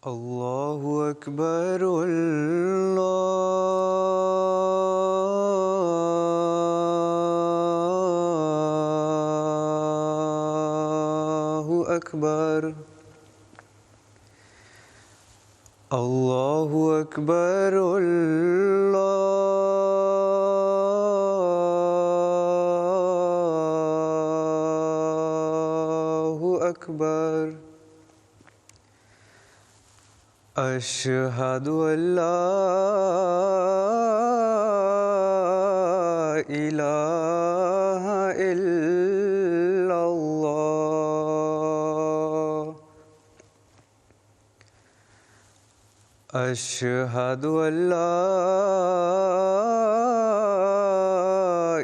الله أكبر الله أكبر الله أكبر الله أكبر أشهد أن لا إله إلا الله أشهد أن لا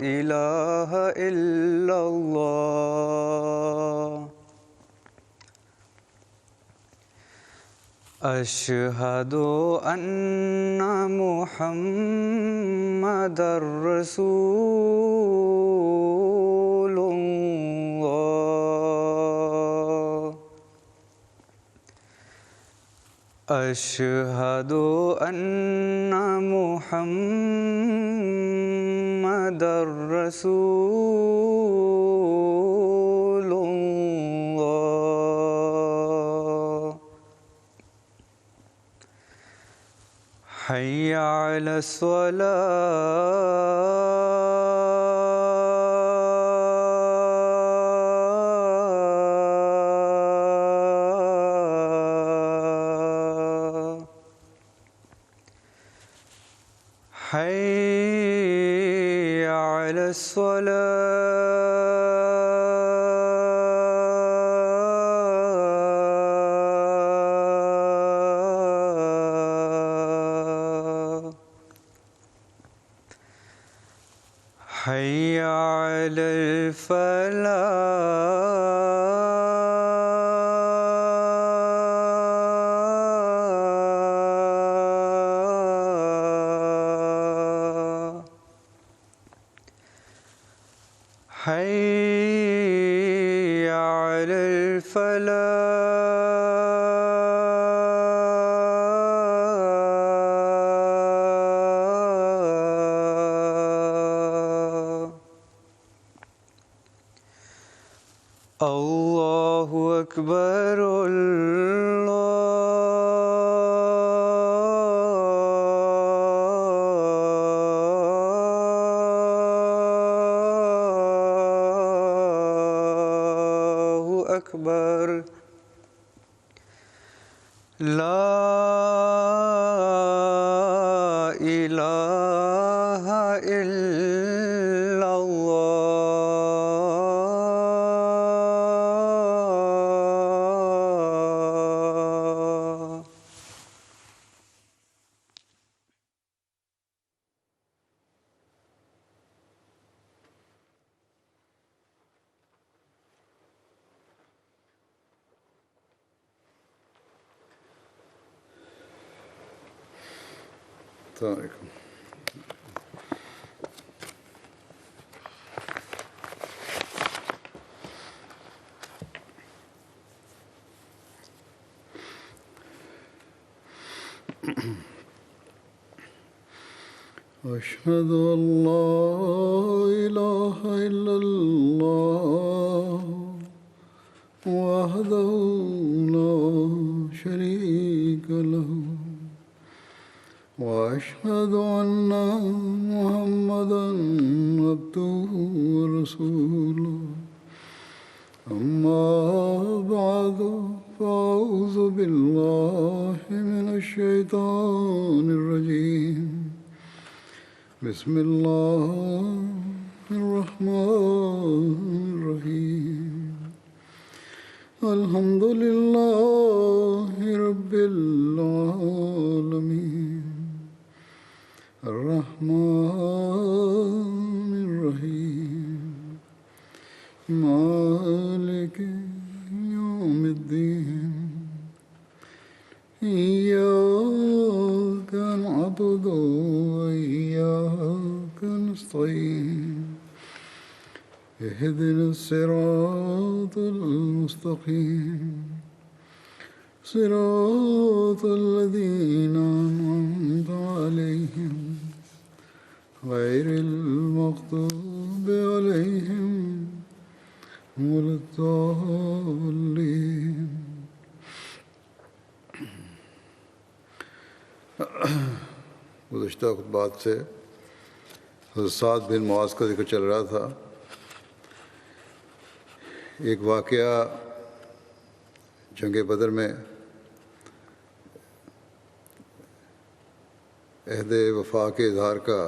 إله إلا الله أشهد أن محمدًا رسول الله أشهد أن محمدًا رسول الله حي على الصلاة حي على الصلاة حي على الفلاح حي على الفلاح الله أكبر الله أكبر لا إله إلا الله السلام علیکم. أشهد أن لا إله إلا الله وحده لا شريك له وأشهد أن محمدًا عبده ورسوله أما بعد فأعوذ بالله من الشيطان الرجيم بسم الله الرحمن الرحيم الحمد لله رب العالمين الرحمن الرحيم مالك يوم الدين إياك نعبد وإياك نستعين اهدنا الصراط المستقيم صراط الذين أنعمت عليهم غير المغضوب عليهم ولا الضالين. گزشتہ خطبات سے حضرت سعد بن معاذ کا ذکر چل رہا تھا. ایک واقعہ جنگ بدر میں عہد وفا کے اظہار کا،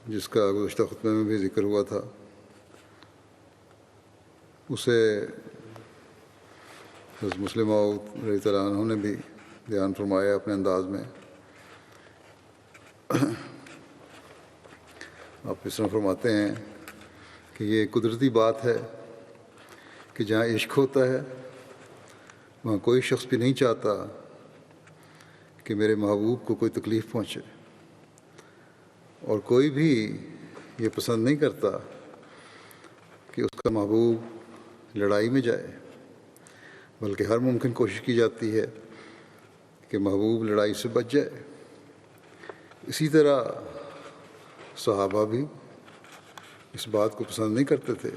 جس کا گزشتہ خطبے میں بھی ذکر ہوا تھا، اسے حضرت مسلم موعود رضی اللہ عنہ نے بھی بیان فرمایا اپنے انداز میں. آپ اس طرح فرماتے ہیں کہ یہ قدرتی بات ہے کہ جہاں عشق ہوتا ہے وہاں کوئی شخص بھی نہیں چاہتا کہ میرے محبوب کو کوئی تکلیف پہنچے، اور کوئی بھی یہ پسند نہیں کرتا کہ اس کا محبوب لڑائی میں جائے، بلکہ ہر ممکن کوشش کی جاتی ہے کہ محبوب لڑائی سے بچ جائے. اسی طرح صحابہ بھی اس بات کو پسند نہیں کرتے تھے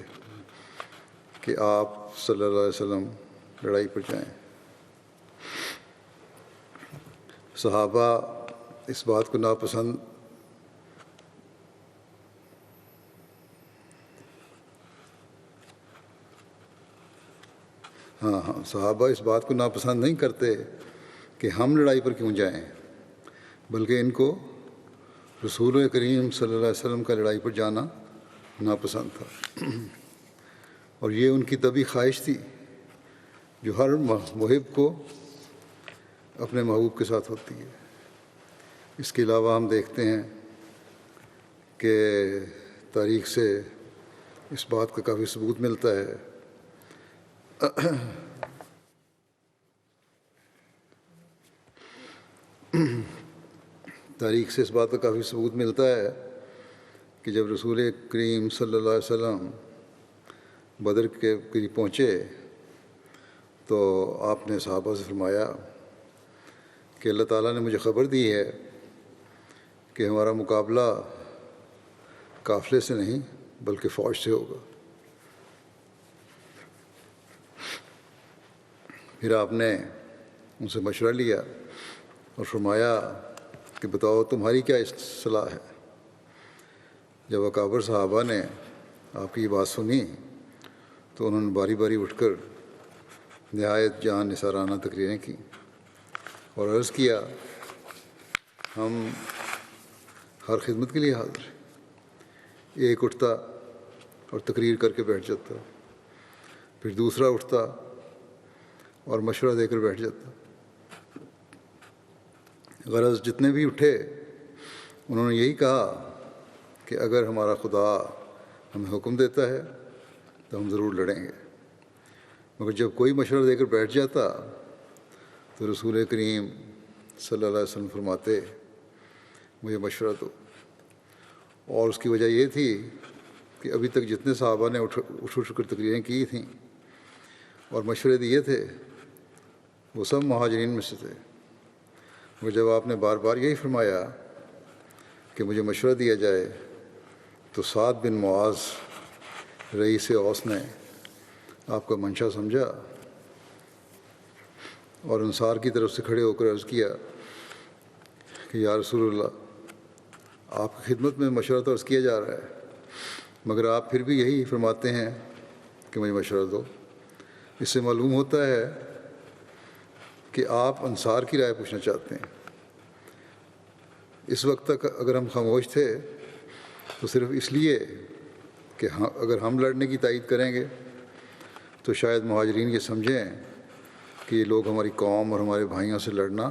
کہ آپ صلی اللہ علیہ وسلم لڑائی پر جائیں. صحابہ اس بات کو ناپسند صحابہ اس بات کو ناپسند نہیں کرتے کہ ہم لڑائی پر کیوں جائیں، بلکہ ان کو رسول کریم صلی اللہ علیہ وسلم کا لڑائی پر جانا ناپسند تھا. اور یہ ان کی طبعی خواہش تھی جو ہر محب کو اپنے محبوب کے ساتھ ہوتی ہے. اس کے علاوہ ہم دیکھتے ہیں کہ تاریخ سے اس بات کا کافی ثبوت ملتا ہے. تاریخ سے اس بات کا کافی ثبوت ملتا ہے کہ جب رسول کریم صلی اللہ علیہ وسلم بدر کے قریب پہنچے تو آپ نے صحابہ سے فرمایا کہ اللہ تعالیٰ نے مجھے خبر دی ہے کہ ہمارا مقابلہ قافلے سے نہیں بلکہ فوج سے ہوگا. پھر آپ نے ان سے مشورہ لیا اور فرمایا کہ بتاؤ تمہاری کیا صلاح ہے. جب اکابر صحابہ نے آپ کی یہ بات سنی تو انہوں نے باری باری اٹھ کر نہایت جان نثارانہ تقریریں کی اور عرض کیا ہم ہر خدمت کے لیے حاضر ہیں. ایک اٹھتا اور تقریر کر کے بیٹھ جاتا، پھر دوسرا اٹھتا اور مشورہ دے کر بیٹھ جاتا. غرض جتنے بھی اٹھے انہوں نے یہی کہا کہ اگر ہمارا خدا ہمیں حکم دیتا ہے تو ہم ضرور لڑیں گے. مگر جب کوئی مشورہ دے کر بیٹھ جاتا تو رسول کریم صلی اللہ علیہ وسلم فرماتے مجھے مشورہ دو. اور اس کی وجہ یہ تھی کہ ابھی تک جتنے صحابہ نے اٹھ کر تقریریں کی تھیں اور مشورے دیے تھے وہ سب مہاجرین میں سے تھے. مگر جب آپ نے بار بار یہی فرمایا کہ مجھے مشورہ دیا جائے تو سعد بن معاذ رئیس اوس نے آپ کا منشا سمجھا اور انصار کی طرف سے کھڑے ہو کر عرض کیا کہ یا رسول اللہ، آپ کی خدمت میں مشورہ تو عرض کیا جا رہا ہے مگر آپ پھر بھی یہی فرماتے ہیں کہ مجھے مشورہ دو. اس سے معلوم ہوتا ہے کہ آپ انصار کی رائے پوچھنا چاہتے ہیں. اس وقت تک اگر ہم خاموش تھے تو صرف اس لیے کہ اگر ہم لڑنے کی تائید کریں گے تو شاید مہاجرین یہ سمجھیں کہ یہ لوگ ہماری قوم اور ہمارے بھائیوں سے لڑنا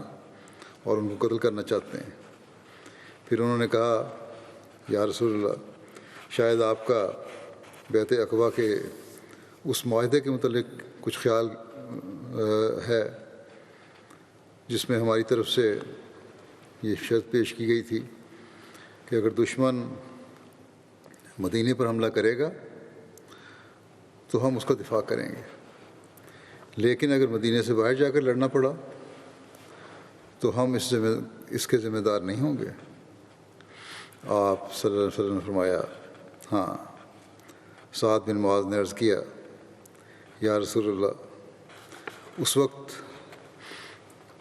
اور ان کو قتل کرنا چاہتے ہیں. پھر انہوں نے کہا یا رسول اللہ، شاید آپ کا بیعت عقبہ کے اس معاہدے کے متعلق کچھ خیال ہے جس میں ہماری طرف سے یہ شرط پیش کی گئی تھی کہ اگر دشمن مدینے پر حملہ کرے گا تو ہم اس کا دفاع کریں گے، لیکن اگر مدینے سے باہر جا کر لڑنا پڑا تو ہم اس کے ذمہ دار نہیں ہوں گے۔ آپ صلی اللہ علیہ وسلم نے فرمایا، ہاں۔ سعد بن معاذ نے عرض کیا، یا رسول اللہ، اس وقت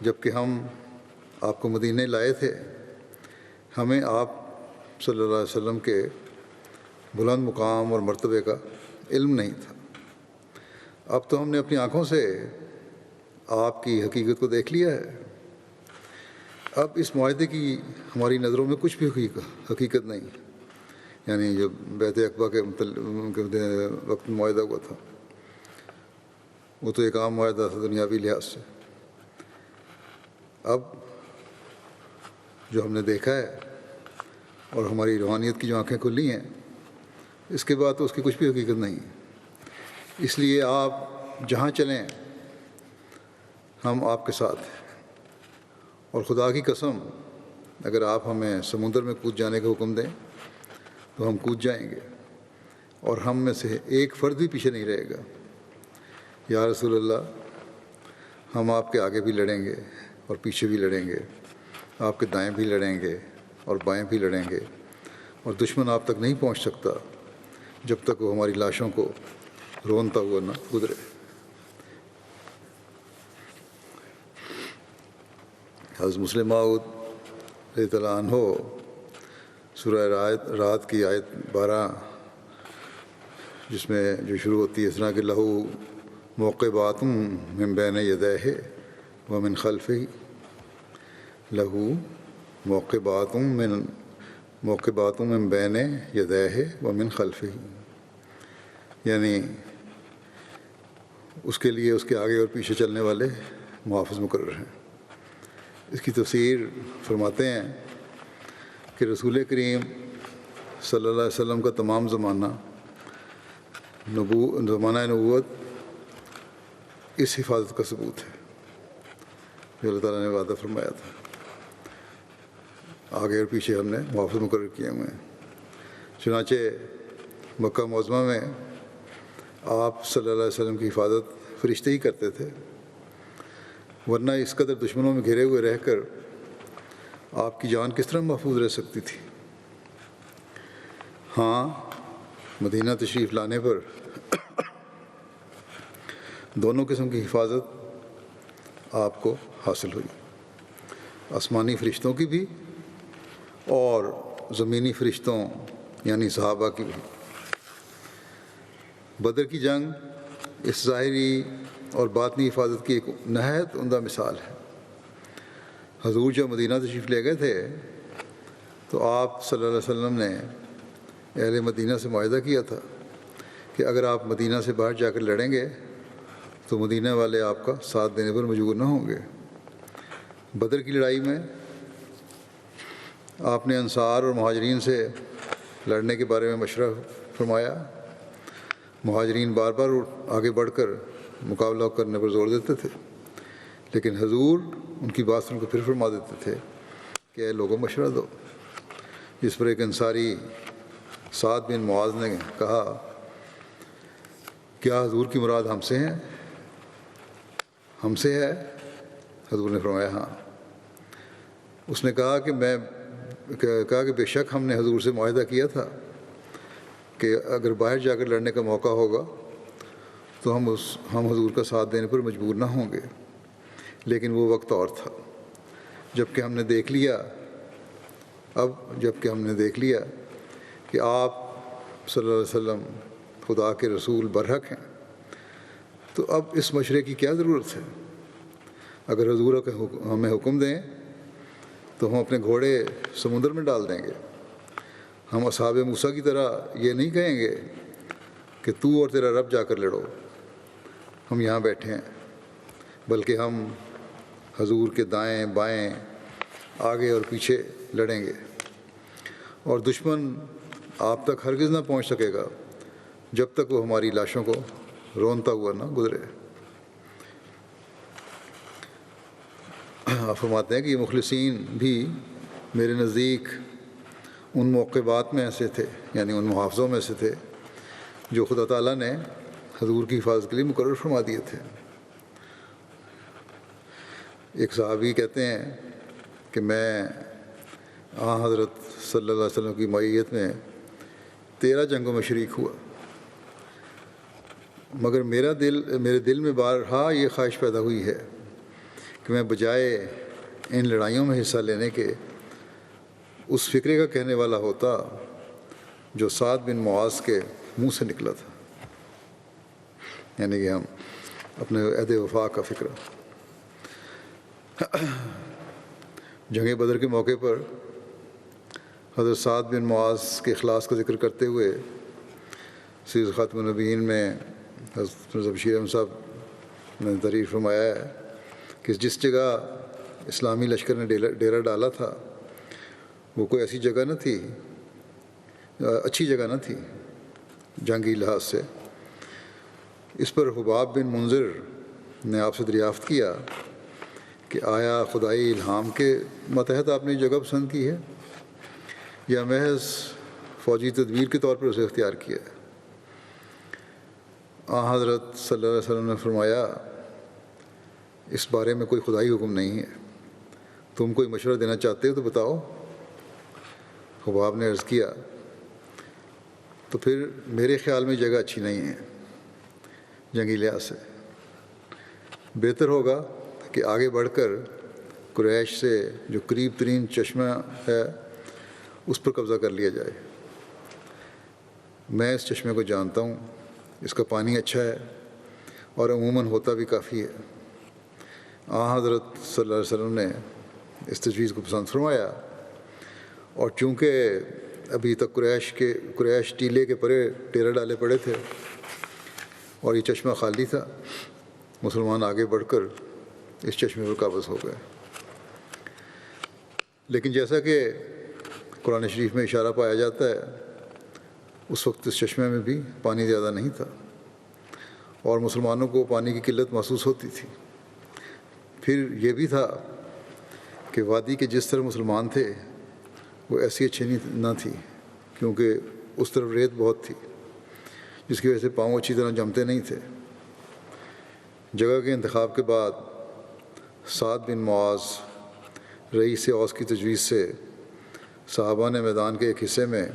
جب کہ ہم آپ کو مدینہ لائے تھے ہمیں آپ صلی اللہ علیہ وسلم کے بلند مقام اور مرتبے کا علم نہیں تھا۔ اب تو ہم نے اپنی آنکھوں سے آپ کی حقیقت کو دیکھ لیا ہے۔ اب اس معاہدے کی ہماری نظروں میں کچھ بھی حقیقت نہیں، یعنی جو بیعت عقبہ کے وقت معاہدہ ہوا تھا وہ تو ایک عام معاہدہ تھا دنیاوی لحاظ سے۔ اب جو ہم نے دیکھا ہے اور ہماری روحانیت کی جو آنکھیں کھلی ہیں، اس کے بعد تو اس کی کچھ بھی حقیقت نہیں۔ اس لیے آپ جہاں چلیں ہم آپ کے ساتھ ہیں، اور خدا کی قسم اگر آپ ہمیں سمندر میں کود جانے کا حکم دیں تو ہم کود جائیں گے، اور ہم میں سے ایک فرد بھی پیچھے نہیں رہے گا۔ یا رسول اللہ، ہم آپ کے آگے بھی لڑیں گے اور پیچھے بھی لڑیں گے، آپ کے دائیں بھی لڑیں گے اور بائیں بھی لڑیں گے، اور دشمن آپ تک نہیں پہنچ سکتا جب تک وہ ہماری لاشوں کو رونتا ہوا نہ گزرے۔ حضرت مسلم موعود رضی اللہ عنہ سورہ رات کی آیت 12 جس میں جو شروع ہوتی ہے اس طرح کہ لہو موقبات من بین یدیہ ومن خلفہ، لہو موقبات من بین یدیہ ومن خلفہ، یعنی اس کے لیے اس کے آگے اور پیچھے چلنے والے محافظ مقرر ہیں۔ اس کی تفسیر فرماتے ہیں کہ رسول کریم صلی اللہ علیہ وسلم کا تمام زمانہ نبوت اس حفاظت کا ثبوت ہے جو اللہ تعالیٰ نے وعدہ فرمایا تھا۔ آگے اور پیچھے ہم نے محافظ مقرر کیے ہوئے ہیں۔ چنانچہ مکہ معظمہ میں آپ صلی اللہ علیہ وسلم کی حفاظت فرشتے ہی کرتے تھے، ورنہ اس قدر دشمنوں میں گھرے ہوئے رہ کر آپ کی جان کس طرح محفوظ رہ سکتی تھی۔ ہاں، مدینہ تشریف لانے پر دونوں قسم کی حفاظت آپ کو حاصل ہوئی، آسمانی فرشتوں کی بھی اور زمینی فرشتوں یعنی صحابہ کی بھی۔ بدر کی جنگ اس ظاہری اور باطنی حفاظت کی ایک نہایت عمدہ مثال ہے۔ حضور جب مدینہ تشریف لے گئے تھے تو آپ صلی اللہ علیہ وسلم نے اہل مدینہ سے معاہدہ کیا تھا کہ اگر آپ مدینہ سے باہر جا کر لڑیں گے تو مدینہ والے آپ کا ساتھ دینے پر مجبور نہ ہوں گے۔ بدر کی لڑائی میں آپ نے انصار اور مہاجرین سے لڑنے کے بارے میں مشورہ فرمایا۔ مہاجرین بار بار آگے بڑھ کر مقابلہ کرنے پر زور دیتے تھے، لیکن حضور ان کی بات سن کو پھر فرما دیتے تھے کہ اے لوگوں مشورہ دو۔ جس پر ایک انصاری سعد بن معاذ نے کہا، کیا حضور کی مراد ہم سے ہیں؟ ہم سے ہے؟ حضور نے فرمایا ہاں۔ اس نے کہا کہ بے شک ہم نے حضور سے معاہدہ کیا تھا کہ اگر باہر جا کر لڑنے کا موقع ہوگا تو ہم حضور کا ساتھ دینے پر مجبور نہ ہوں گے، لیکن وہ وقت اور تھا جب کہ ہم نے دیکھ لیا کہ آپ صلی اللہ علیہ وسلم خدا کے رسول برحق ہیں، تو اب اس مشورے کی کیا ضرورت ہے؟ اگر حضور ہمیں حکم دیں تو ہم اپنے گھوڑے سمندر میں ڈال دیں گے۔ ہم اصحاب موسیٰ کی طرح یہ نہیں کہیں گے کہ تو اور تیرا رب جا کر لڑو، ہم یہاں بیٹھے ہیں، بلکہ ہم حضور کے دائیں بائیں آگے اور پیچھے لڑیں گے، اور دشمن آپ تک ہرگز نہ پہنچ سکے گا جب تک وہ ہماری لاشوں کو رونتا ہوا نہ گزرے۔ آپ فرماتے ہیں کہ یہ مخلصین بھی میرے نزدیک ان موقبات میں ایسے تھے، یعنی ان محافظوں میں سے تھے جو خدا تعالیٰ نے حضور کی حفاظت کے لیے مقرر فرما دیے تھے۔ ایک صحابی کہتے ہیں کہ میں حضرت صلی اللہ علیہ وسلم کی معیت میں 13 جنگوں میں شریک ہوا، مگر میرے دل میں بارہا یہ خواہش پیدا ہوئی ہے کہ میں بجائے ان لڑائیوں میں حصہ لینے کے اس فکرے کا کہنے والا ہوتا جو سعد بن معاذ کے منہ سے نکلا تھا، یعنی کہ ہم اپنے عہد وفا کا فکرہ۔ جنگ بدر کے موقع پر حضرت سعد بن معاذ کے اخلاص کا ذکر کرتے ہوئے سیرت خاتم النبیین میں حضرت بشیر احمد صاحب نے تعریف فرمایا ہے کہ جس جگہ اسلامی لشکر نے ڈیرا ڈالا تھا وہ کوئی ایسی جگہ نہ تھی، اچھی جگہ نہ تھی جنگی لحاظ سے۔ اس پر حباب بن منذر نے آپ سے دریافت کیا کہ آیا خدائی الہام کے ماتحت آپ نے یہ جگہ پسند کی ہے یا محض فوجی تدبیر کے طور پر اسے اختیار کیا ہے؟ حضرت صلی اللہ علیہ وسلم نے فرمایا اس بارے میں کوئی خدائی حکم نہیں ہے، تم کوئی مشورہ دینا چاہتے ہو تو بتاؤ۔ حباب نے عرض کیا تو پھر میرے خیال میں جگہ اچھی نہیں ہے جنگی لحاظ سے، بہتر ہوگا کہ آگے بڑھ کر قریش سے جو قریب ترین چشمہ ہے اس پر قبضہ کر لیا جائے۔ میں اس چشمے کو جانتا ہوں، اس کا پانی اچھا ہے اور عموماً ہوتا بھی کافی ہے۔ حضرت صلی اللہ علیہ وسلم نے اس تجویز کو پسند فرمایا، اور چونکہ ابھی تک قریش ٹیلے کے پرے ڈیرا ڈالے پڑے تھے اور یہ چشمہ خالی تھا، مسلمان آگے بڑھ کر اس چشمے پر قابض ہو گئے۔ لیکن جیسا کہ قرآن شریف میں اشارہ پایا جاتا ہے اس وقت اس چشمے میں بھی پانی زیادہ نہیں تھا اور مسلمانوں کو پانی کی قلت محسوس ہوتی تھی۔ پھر یہ بھی تھا کہ وادی کے جس طرح مسلمان تھے وہ ایسی اچھی نہ تھی، کیونکہ اس طرف ریت بہت تھی جس کی وجہ سے پاؤں اچھی طرح جمتے نہیں تھے۔ جگہ کے انتخاب کے بعد سعد بن معاذ رئیس اوس کی تجویز سے صحابہ نے میدان کے ایک حصے میں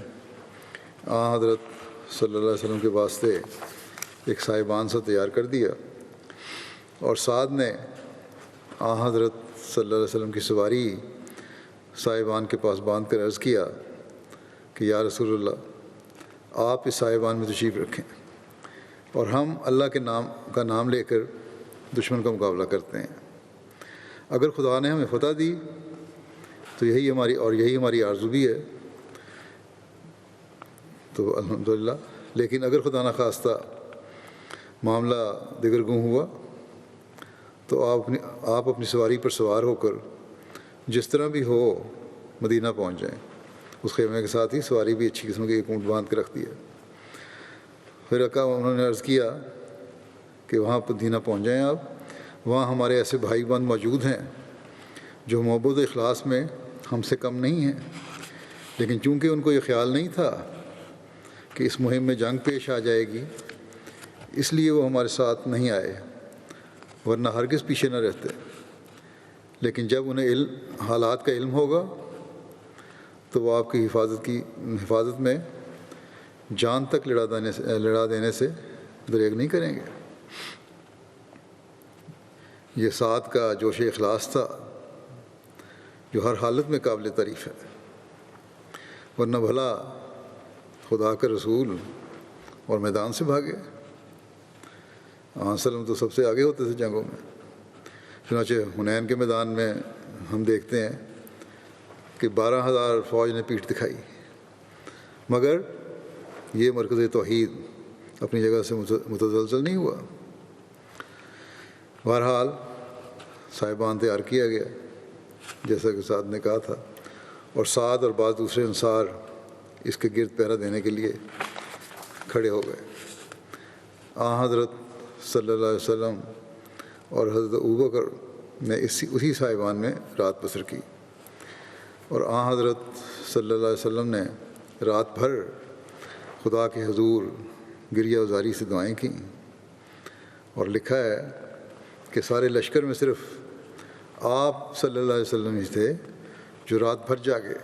حضرت صلی اللہ علیہ وسلم کے واسطے ایک سائبان سا تیار کر دیا، اور سعد نے حضرت صلی اللہ علیہ وسلم کی سواری سائبان کے پاس باندھ کر عرض کیا کہ یا رسول اللہ آپ اس سائبان میں تشریف رکھیں اور ہم اللہ کے نام لے کر دشمن کا مقابلہ کرتے ہیں۔ اگر خدا نے ہمیں فتح دی تو یہی ہماری آرزو بھی ہے، تو الحمدللہ، لیکن اگر خدا نخواستہ معاملہ دیگر گوں ہوا تو آپ اپنی سواری پر سوار ہو کر جس طرح بھی ہو مدینہ پہنچ جائیں۔ اس خیمے کے ساتھ ہی سواری بھی اچھی قسم کی ایک اونٹ باندھ کے رکھ دیا۔ پھر انہوں نے عرض کیا کہ وہاں مدینہ پہنچ جائیں آپ، وہاں ہمارے ایسے بھائی بند موجود ہیں جو محبت و اخلاص میں ہم سے کم نہیں ہیں، لیکن چونکہ ان کو یہ خیال نہیں تھا کہ اس مہم میں جنگ پیش آ جائے گی، اس لیے وہ ہمارے ساتھ نہیں آئے، ورنہ ہرگز پیچھے نہ رہتے۔ لیکن جب انہیں حالات کا علم ہوگا تو وہ آپ کی حفاظت میں جان تک لڑا دینے سے دریغ نہیں کریں گے۔ یہ سعد کا جوش اخلاص تھا جو ہر حالت میں قابل تعریف ہے، ورنہ بھلا خدا کا رسول اور میدان سے بھاگے۔ وسلم تو سب سے آگے ہوتے تھے جنگوں میں، چنانچہ حنین کے میدان میں ہم دیکھتے ہیں کہ 12,000 فوج نے پیٹھ دکھائی، مگر یہ مرکز توحید اپنی جگہ سے متزلزل نہیں ہوا۔ بہرحال صاحبان تیار کیا گیا جیسا کہ سعد نے کہا تھا، اور سعد اور بعض دوسرے انصار اس کے گرد پہرا دینے کے لیے کھڑے ہو گئے۔ حضرت صلی اللہ علیہ وسلم اور حضرت ابوبکر نے اسی صاحبان میں رات بسر کی، اور حضرت صلی اللہ علیہ وسلم نے رات بھر خدا کے حضور گریہ وزاری سے دعائیں کیں، اور لکھا ہے کہ سارے لشکر میں صرف آپ صلی اللہ علیہ وسلم ہی تھے جو رات بھر جاگے،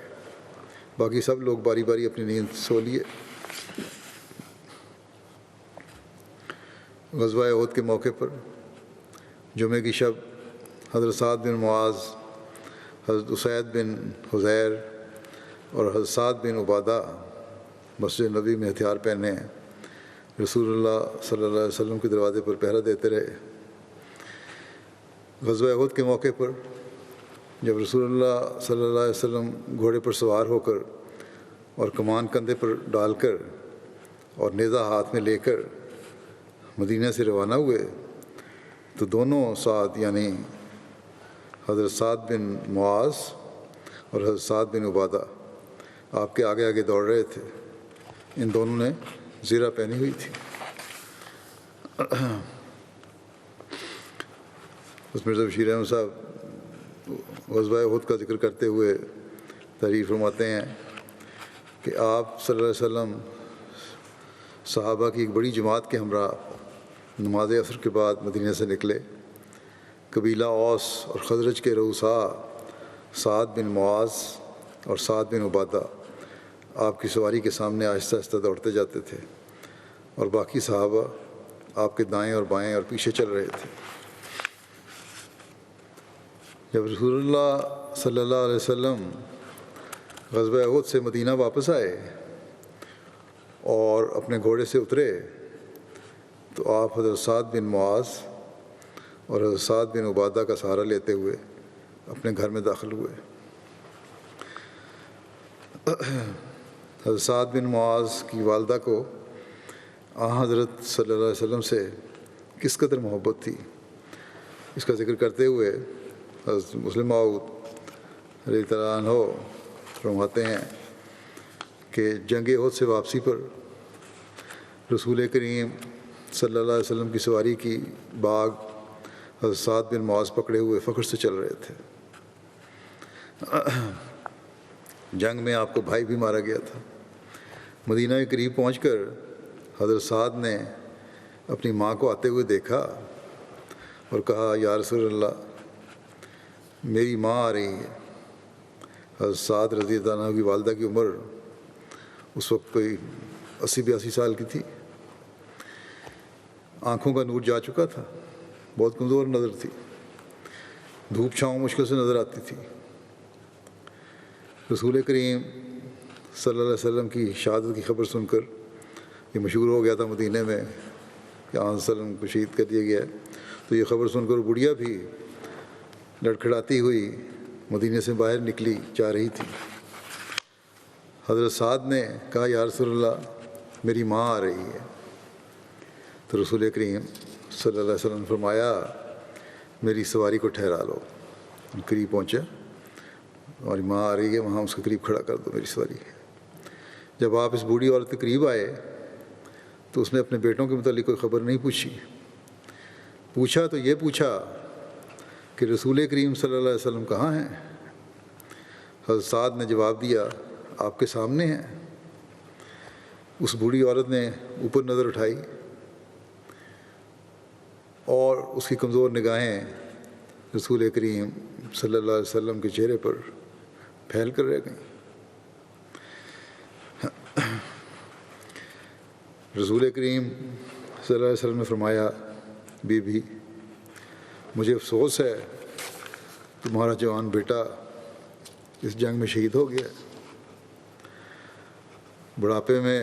باقی سب لوگ باری باری اپنی نیند سو لیے۔ غزوہ احد کے موقع پر جمعے کی شب حضرت سعد بن معاذ، حضرت اسید بن حضیر اور حضرت سعد بن عبادہ مسجد نبی میں ہتھیار پہنے رسول اللہ صلی اللہ علیہ وسلم کے دروازے پر پہرا دیتے رہے۔ غزوہ احد کے موقع پر جب رسول اللہ صلی اللہ علیہ وسلم گھوڑے پر سوار ہو کر اور کمان کندھے پر ڈال کر اور نیزہ ہاتھ میں لے کر مدینہ سے روانہ ہوئے تو دونوں سعد یعنی حضرت سعد بن معاذ اور حضرت سعد بن عبادہ آپ کے آگے آگے دوڑ رہے تھے۔ ان دونوں نے زرہ پہنی ہوئی تھی۔ اس مرزا بشیر احمد صاحب غزوہ احد کا ذکر کرتے ہوئے تعریف فرماتے ہیں کہ آپ صلی اللہ علیہ وسلم صحابہ کی ایک بڑی جماعت کے ہمراہ نماز عصر کے بعد مدینہ سے نکلے۔ قبیلہ اوس اور خزرج کے رؤساء سعد بن معاذ اور سعد بن عبادہ آپ کی سواری کے سامنے آہستہ آہستہ دوڑتے جاتے تھے اور باقی صحابہ آپ کے دائیں اور بائیں اور پیچھے چل رہے تھے۔ جب رسول اللہ صلی اللہ علیہ وسلم غزوہ احد سے مدینہ واپس آئے اور اپنے گھوڑے سے اترے تو آپ حضرت سعد بن معاذ اور حضرت سعد بن عبادہ کا سہارا لیتے ہوئے اپنے گھر میں داخل ہوئے۔ حضرت سعد بن معاذ کی والدہ کو حضرت صلی اللہ علیہ وسلم سے کس قدر محبت تھی، اس کا ذکر کرتے ہوئے حضرت مسلم موعود رضی اللہ عنہ فرماتے ہیں کہ جنگ احد سے واپسی پر رسول کریم صلی اللہ علیہ وسلم کی سواری کی باغ حضرت سعد بن معاذ پکڑے ہوئے فخر سے چل رہے تھے۔ جنگ میں آپ کو بھائی بھی مارا گیا تھا۔ مدینہ کے قریب پہنچ کر حضرت سعد نے اپنی ماں کو آتے ہوئے دیکھا اور کہا یا رسول اللہ میری ماں آ رہی ہے۔ حضرت سعد رضی اللہ عنہ کی والدہ کی عمر اس وقت کوئی 80-82 سال کی تھی۔ آنکھوں کا نور جا چکا تھا، بہت کمزور نظر تھی، دھوپ چھاؤں مشکل سے نظر آتی تھی۔ رسول کریم صلی اللہ علیہ وسلم کی شہادت کی خبر سن کر یہ مشہور ہو گیا تھا مدینہ میں کہ آن وسلم کو شہید کر دیا گیا ہے، تو یہ خبر سن کر بڑھیا بھی لڑکھڑاتی ہوئی مدینہ سے باہر نکلی جا رہی تھی۔ حضرت سعد نے کہا یا رسول اللہ میری ماں آ رہی ہے، تو رسول کریم صلی اللہ علیہ وسلم نے فرمایا میری سواری کو ٹھہرا لو۔ قریب پہنچا، ہماری ماں آ رہی ہے، وہاں اس کے قریب کھڑا کر دو میری سواری۔ جب آپ اس بوڑھی عورت کے قریب آئے تو اس نے اپنے بیٹوں کے متعلق کوئی خبر نہیں پوچھا تو یہ پوچھا کہ رسول کریم صلی اللہ علیہ وسلم کہاں ہیں؟ حضرت سعد نے جواب دیا آپ کے سامنے ہیں۔ اس بوڑھی عورت نے اوپر نظر اٹھائی اور اس کی کمزور نگاہیں رسول کریم صلی اللہ علیہ وسلم کے چہرے پر پھیل کر رہ گئیں۔ رسول کریم صلی اللہ علیہ وسلم نے فرمایا بی بی مجھے افسوس ہے تمہارا جوان بیٹا اس جنگ میں شہید ہو گیا۔ بڑھاپے میں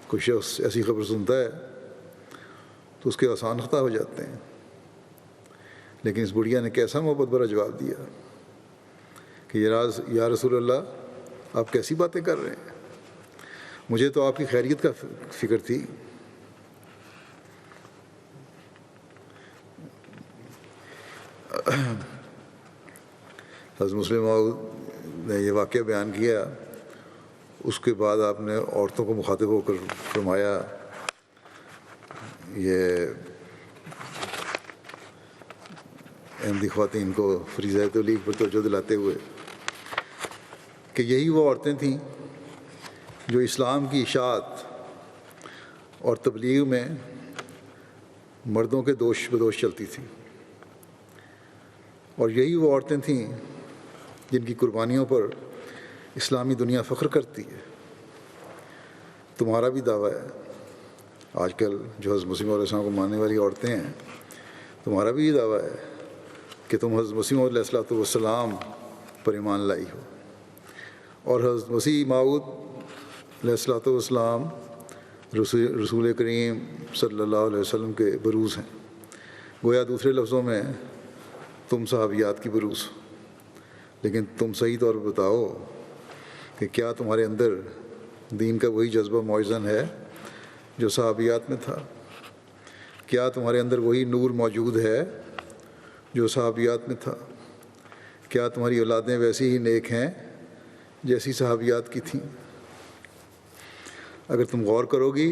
کوئی شخص ایسی خبر سنتا ہے تو اس کے آسان خطا ہو جاتے ہیں، لیکن اس بڑھیا نے کیسا محبت بھرا جواب دیا کہ یا رسول اللہ آپ کیسی باتیں کر رہے ہیں، مجھے تو آپ کی خیریت کا فکر تھی۔ حضرت مسلم موعود نے یہ واقعہ بیان کیا، اس کے بعد آپ نے عورتوں کو مخاطب ہو کر فرمایا یہ احمدی خواتین کو فریضہ تبلیغ پر توجہ دلاتے ہوئے کہ یہی وہ عورتیں تھیں جو اسلام کی اشاعت اور تبلیغ میں مردوں کے دوش بدوش چلتی تھیں، اور یہی وہ عورتیں تھیں جن کی قربانیوں پر اسلامی دنیا فخر کرتی ہے۔ تمہارا بھی دعویٰ ہے، آج کل جو حضرت مسیح علیہ السلام کو ماننے والی عورتیں ہیں، تمہارا بھی یہ دعویٰ ہے کہ تم حضرت مسیح علیہ السلام پر ایمان لائی ہو، اور حضرت مسیح موعود علیہ السلام رسول کریم صلی اللہ علیہ وسلم کے بروز ہیں۔ گویا دوسرے لفظوں میں تم صحابیات کی بروز ہو، لیکن تم صحیح طور پر بتاؤ کہ کیا تمہارے اندر دین کا وہی جذبہ موزن ہے جو صحابیات میں تھا؟ کیا تمہارے اندر وہی نور موجود ہے جو صحابیات میں تھا؟ کیا تمہاری اولادیں ویسی ہی نیک ہیں جیسی صحابیات کی تھیں؟ اگر تم غور کرو گی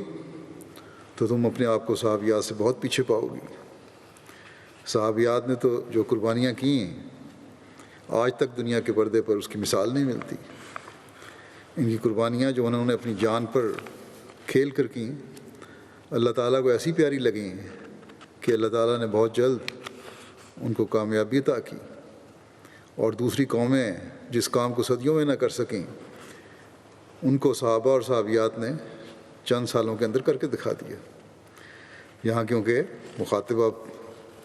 تو تم اپنے آپ کو صحابیات سے بہت پیچھے پاؤ گی۔ صحابیات نے تو جو قربانیاں کیں آج تک دنیا کے پردے پر اس کی مثال نہیں ملتی۔ ان کی قربانیاں جو انہوں نے اپنی جان پر کھیل کر کیں، اللہ تعالیٰ کو ایسی پیاری لگیں کہ اللہ تعالیٰ نے بہت جلد ان کو کامیابی عطا کی، اور دوسری قومیں جس کام کو صدیوں میں نہ کر سکیں ان کو صحابہ اور صحابیات نے چند سالوں کے اندر کر کے دکھا دیا۔ یہاں کیونکہ مخاطبہ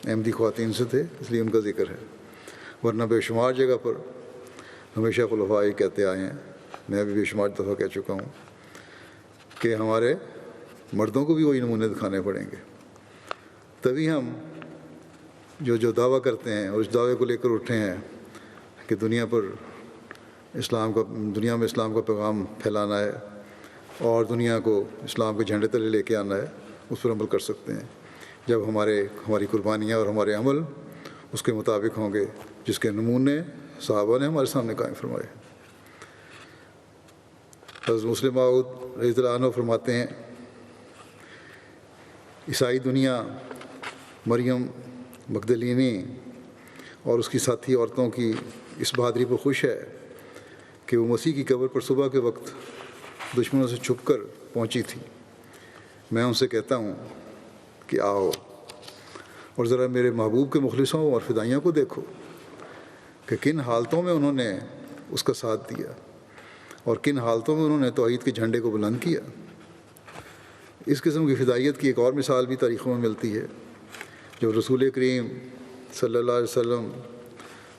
احمدی خواتین سے تھے اس لیے ان کا ذکر ہے، ورنہ بے شمار جگہ پر ہمیشہ خلفاء یہ کہتے آئے ہیں، میں بھی بے شمار دفعہ کہہ چکا ہوں کہ ہمارے مردوں کو بھی وہی نمونے دکھانے پڑیں گے، تبھی ہم جو دعویٰ کرتے ہیں اور اس دعوے کو لے کر اٹھے ہیں کہ دنیا میں اسلام کا پیغام پھیلانا ہے اور دنیا کو اسلام کے جھنڈے تلے لے کے آنا ہے، اس پر عمل کر سکتے ہیں جب ہماری قربانیاں اور ہمارے عمل اس کے مطابق ہوں گے جس کے نمونے صحابہ نے ہمارے سامنے قائم فرمائے۔ حضرت مسلم موعود رضی اللہ عنہ فرماتے ہیں، عیسائی دنیا مریم مگدلینی اور اس کی ساتھی عورتوں کی اس بہادری پر خوش ہے کہ وہ مسیح کی قبر پر صبح کے وقت دشمنوں سے چھپ کر پہنچی تھی۔ میں ان سے کہتا ہوں کہ آؤ اور ذرا میرے محبوب کے مخلصوں اور فدائیوں کو دیکھو کہ کن حالتوں میں انہوں نے اس کا ساتھ دیا اور کن حالتوں میں انہوں نے توحید کے جھنڈے کو بلند کیا۔ اس قسم کی فدائیت کی ایک اور مثال بھی تاریخوں میں ملتی ہے، جب رسول کریم صلی اللہ علیہ وسلم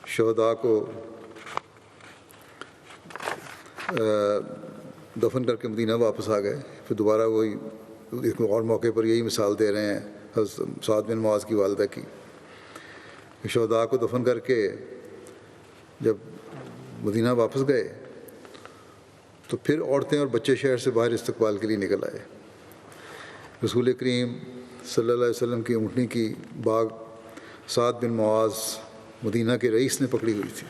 شہداء کو دفن کر کے مدینہ واپس آ گئے، پھر دوبارہ وہی ایک اور موقع پر یہی مثال دے رہے ہیں حضرت سعد بن معاذ کی والدہ کی، شہداء کو دفن کر کے جب مدینہ واپس گئے تو پھر عورتیں اور بچے شہر سے باہر استقبال کے لیے نکل آئے۔ رسول کریم صلی اللہ علیہ وسلم کی اونٹنی کی باغ سعد بن معاذ مدینہ کے رئیس نے پکڑی ہوئی تھی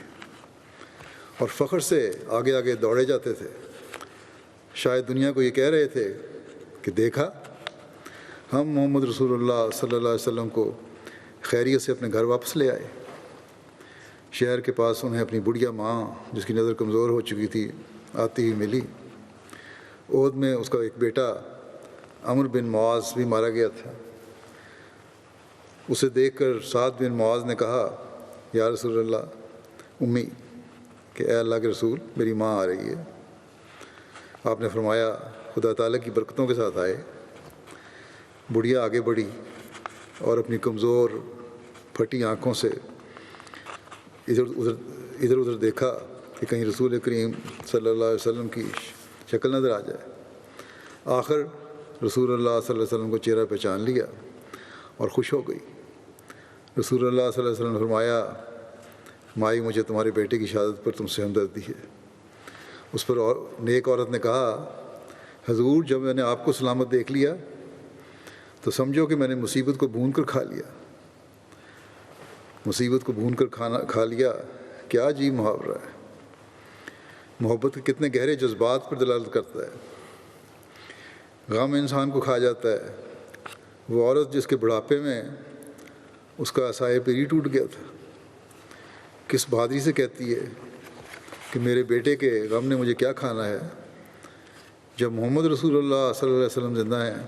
اور فخر سے آگے آگے دوڑے جاتے تھے، شاید دنیا کو یہ کہہ رہے تھے کہ دیکھا ہم محمد رسول اللہ صلی اللہ علیہ وسلم کو خیریت سے اپنے گھر واپس لے آئے۔ شہر کے پاس انہیں اپنی بڑھیا ماں جس کی نظر کمزور ہو چکی تھی آتی ہی ملی۔ احد میں اس کا ایک بیٹا عمرو بن معاذ بھی مارا گیا تھا۔ اسے دیکھ کر سعد بن معاذ نے کہا، یا رسول اللہ امی، کہ اے اللہ کے رسول میری ماں آ رہی ہے۔ آپ نے فرمایا خدا تعالیٰ کی برکتوں کے ساتھ آئے۔ بڑھیا آگے بڑھی اور اپنی کمزور پھٹی آنکھوں سے ادھر ادھر دیکھا کہ کہیں رسول کریم صلی اللہ علیہ وسلم کی شکل نظر آ جائے۔ آخر رسول اللہ صلی اللہ علیہ وسلم کو چہرہ پہچان لیا اور خوش ہو گئی۔ رسول اللہ صلی اللہ علیہ وسلم نے فرمایا، مائی مجھے تمہارے بیٹے کی شہادت پر تم سے ہمدردی ہے۔ اس پر نیک عورت نے کہا، حضور جب میں نے آپ کو سلامت دیکھ لیا تو سمجھو کہ میں نے مصیبت کو بھون کر کھا لیا۔ مصیبت کو بھون کر کھا لیا، کیا عجیب محاورہ ہے۔ محبت کے کتنے گہرے جذبات پر دلالت کرتا ہے۔ غم انسان کو کھا جاتا ہے۔ وہ عورت جس کے بڑھاپے میں اس کا عصائے پیری ٹوٹ گیا تھا، کس بہادری سے کہتی ہے کہ میرے بیٹے کے غم نے مجھے کیا کھانا ہے۔ جب محمد رسول اللہ صلی اللہ علیہ وسلم زندہ ہیں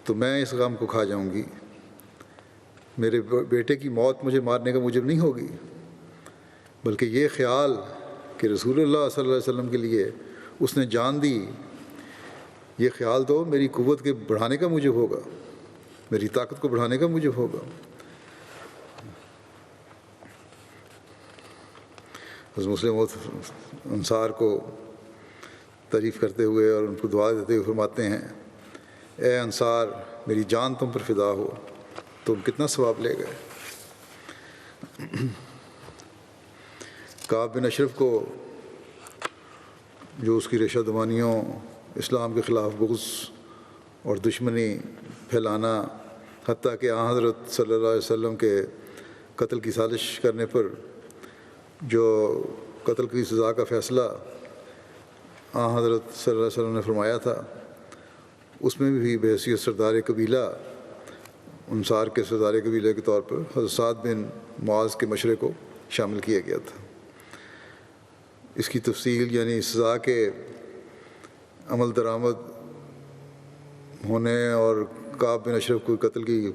تو میں اس غم کو کھا جاؤں گی۔ میرے بیٹے کی موت مجھے مارنے کا موجب نہیں ہوگی، بلکہ یہ خیال کہ رسول اللہ صلی اللہ علیہ وسلم کے لیے اس نے جان دی، یہ خیال تو میری قوت کے بڑھانے کا موجب ہوگا، میری طاقت کو بڑھانے کا موجب ہوگا۔ حضرت مسلم انصار کو تعریف کرتے ہوئے اور ان کو دعا دیتے ہوئے فرماتے ہیں، اے انصار میری جان تم پر فدا ہو، تم کتنا ثواب لے گئے۔ کعب بن اشرف کو جو اس کی ریشہ دوانیوں، اسلام کے خلاف بغض اور دشمنی پھیلانا، حتیٰ کہ آن حضرت صلی اللہ علیہ وسلم کے قتل کی سازش کرنے پر جو قتل کی سزا کا فیصلہ آن حضرت صلی اللہ علیہ وسلم نے فرمایا تھا، اس میں بھی بحیثیت سردار قبیلہ، انصار کے سردار قبیلے کے طور پر حضرت سعد بن معاذ کے مشورے کو شامل کیا گیا تھا۔ اس کی تفصیل یعنی سزا کے عمل درآمد ہونے اور کعب بن اشرف کو قتل کی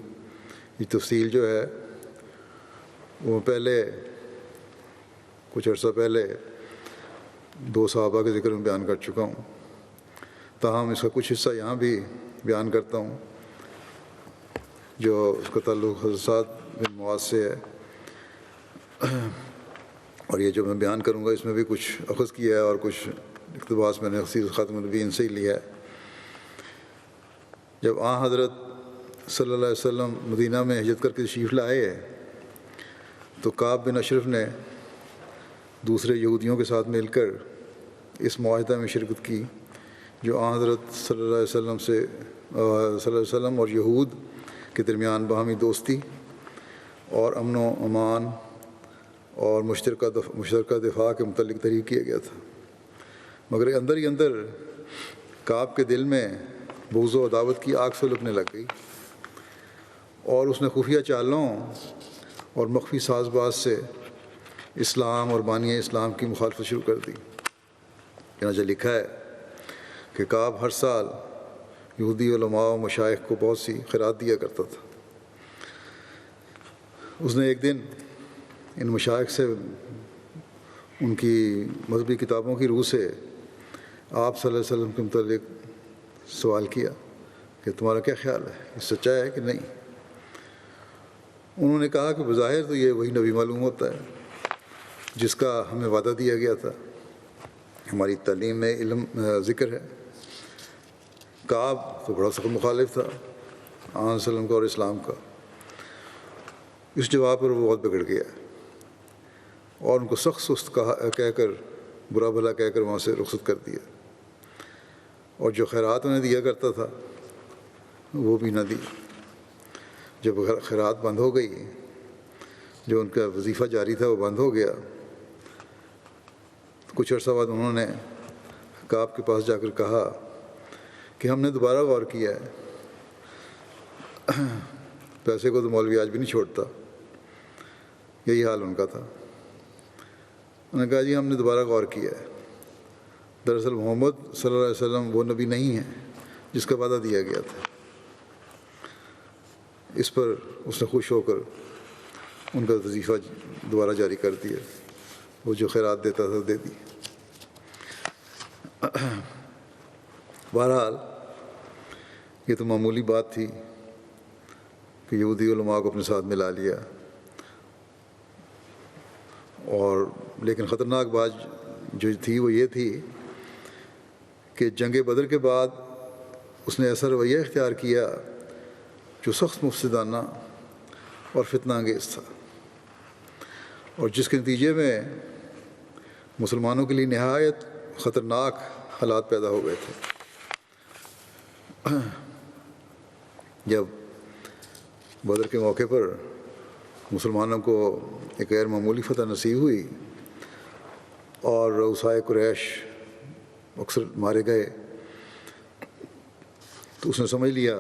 یہ تفصیل جو ہے وہ پہلے کچھ عرصہ پہلے 2 صحابہ کے ذکر میں بیان کر چکا ہوں، تاہم اس کا کچھ حصہ یہاں بھی بیان کرتا ہوں جو اس کا تعلق حضرت سعد بن معاذ سے ہے، اور یہ جو میں بیان کروں گا اس میں بھی کچھ اخذ کیا ہے اور کچھ اقتباس میں نے خصیص خاتم النبیین سے ہی لیا ہے۔ جب آن حضرت صلی اللہ علیہ وسلم مدینہ میں ہجرت کر کے تشریف لائے تو کعب بن اشرف نے دوسرے یہودیوں کے ساتھ مل کر اس معاہدہ میں شرکت کی جو آن حضرت صلی اللہ علیہ وسلم اور یہود کے درمیان باہمی دوستی اور امن و امان اور مشترکہ دفاع کے متعلق تحریر کیا گیا تھا، مگر اندر ہی اندر کعب کے دل میں بغض و عداوت کی آگ سلگنے لگ گئی اور اس نے خفیہ چالوں اور مخفی ساز باز سے اسلام اور بانی اسلام کی مخالفت شروع کر دی۔ چنانچہ لکھا ہے کہ کعب ہر سال یہودی علماء و مشائخ کو بہت سی خیرات دیا کرتا تھا۔ اس نے ایک دن ان مشائخ سے ان کی مذہبی کتابوں کی روح سے آپ صلی اللہ علیہ وسلم کے متعلق سوال کیا کہ تمہارا کیا خیال ہے، یہ سچا ہے کہ نہیں؟ انہوں نے کہا کہ بظاہر تو یہ وہی نبی معلوم ہوتا ہے جس کا ہمیں وعدہ دیا گیا تھا، ہماری تعلیم میں علم ذکر ہے۔ کعب تو بڑا سخت مخالف تھا آن صلی اللہ علیہ وسلم کا اور اسلام کا۔ اس جواب پر وہ بہت بگڑ گیا اور ان کو سخت سست کہہ کر برا بھلا کہہ کر وہاں سے رخصت کر دیا، اور جو خیرات انہیں دیا کرتا تھا وہ بھی نہ دی۔ جب خیرات بند ہو گئی، جو ان کا وظیفہ جاری تھا وہ بند ہو گیا، کچھ عرصہ بعد انہوں نے کعب کے پاس جا کر کہا کہ ہم نے دوبارہ غور کیا ہے، پیسے کو تو مولوی آج بھی نہیں چھوڑتا، یہی حال ان کا تھا۔ انہوں نے کہا جی ہم نے دوبارہ غور کیا ہے، دراصل محمد صلی اللہ علیہ وسلم وہ نبی نہیں ہے جس کا وعدہ دیا گیا تھا۔ اس پر اس نے خوش ہو کر ان کا وظیفہ دوبارہ جاری کر دیا، وہ جو خیرات دیتا تھا دے دی۔ بہرحال یہ تو معمولی بات تھی کہ یہودی علماء کو اپنے ساتھ ملا لیا، اور لیکن خطرناک بات جو تھی وہ یہ تھی کہ جنگ بدر کے بعد اس نے ایسا رویہ اختیار کیا جو سخت مفسدانہ اور فتنہ انگیز تھا، اور جس کے نتیجے میں مسلمانوں کے لیے نہایت خطرناک حالات پیدا ہو گئے تھے۔ جب بدر کے موقع پر مسلمانوں کو ایک غیر معمولی فتح نصیب ہوئی اور رؤسائے قریش اکثر مارے گئے، تو اس نے سمجھ لیا،